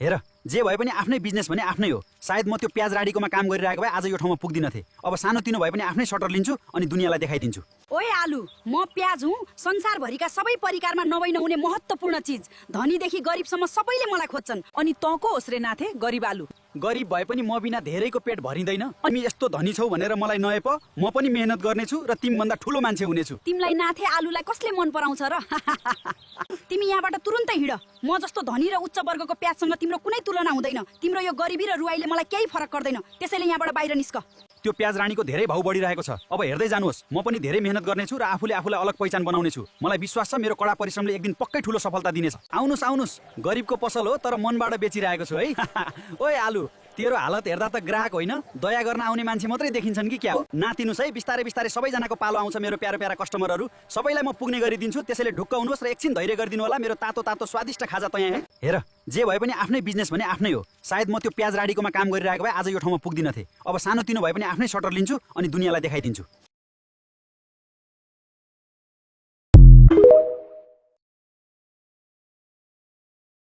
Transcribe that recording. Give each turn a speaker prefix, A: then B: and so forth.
A: हेर, जे भए पनि आफ्नै बिजनेस भने आफ्नै हो। सायद म त्यो प्याज राडीकोमा काम गरिरहेको भए आज यो ठाउँमा पुग्दिन थिएँ। अब सानोतिनो भए पनि आफ्नै सटर लिन्छु अनि दुनियाँलाई देखाइदिन्छु।
B: ओए आलु, म प्याज हुँ। संसारभरिका सबै परिकारमा नभई नहुने महत्त्वपूर्ण चिज। धनीदेखि गरिबसम्म सबैले मलाई खोज्छन्।
C: अनि तँको होस् रे नाथे गरिब आलु।
A: गरिब भए पनि म बिना धेरैको पेट भरिँदैन। अनि यस्तो धनी छौ भनेर मलाई नहेप, म पनि मेहनत गर्नेछु र तिमीभन्दा ठुलो मान्छे हुनेछु।
B: तिमीलाई नाथे आलुलाई कसले मन पराउँछ र? तिमी यहाँबाट तुरुन्तै हिँड। म जस्तो धनी र उच्च वर्गको प्याजसँग तिम्रो कुनै तुलना हुँदैन। तिम्रो यो गरिबी र रुवाईले मलाई केही फरक गर्दैन। त्यसैले यहाँबाट बाहिर निस्क।
A: त्यो प्याज रानीको धेरै भाउ बढिरहेको छ। अब हेर्दै जानुहोस्, म पनि धेरै मेहनत गर्नेछु र आफूले आफूलाई अलग पहिचान बनाउनेछु। मलाई विश्वास छ मेरो कडा परिश्रमले एक दिन पक्कै ठुलो सफलता दिनेछ। आउनुहोस् आउनुहोस्, गरिबको पसल हो तर मनबाट बेचिरहेको छु है। ओए आलु, तेरो हालत हेर्दा त ग्राहक होइन, दया गर्न आउने मान्छे मात्रै देखिन्छन् कि क्या हो? नातिनुस् है, बिस्तारै बिस्तारै सबैजनाको पालो आउँछ मेरो प्यारो प्यारा कस्टमरहरू। सबैलाई म पुग्ने गरिदिन्छु। त्यसैले ढुक्क हुनुहोस् र एकछिन धैर्य गरिदिनु होला। मेरो तातो तातो स्वादिष्ट खाजा तयार है। हेर, जे भए पनि आफ्नै बिजनेस भने आफ्नै हो। सायद म त्यो प्याज राडीकोमा काम गरिरहेको भए आज यो ठाउँमा पुग्दिन थिएँ। अब सानोतिनो भए पनि आफ्नै सटर लिन्छु अनि दुनियाँलाई देखाइदिन्छु।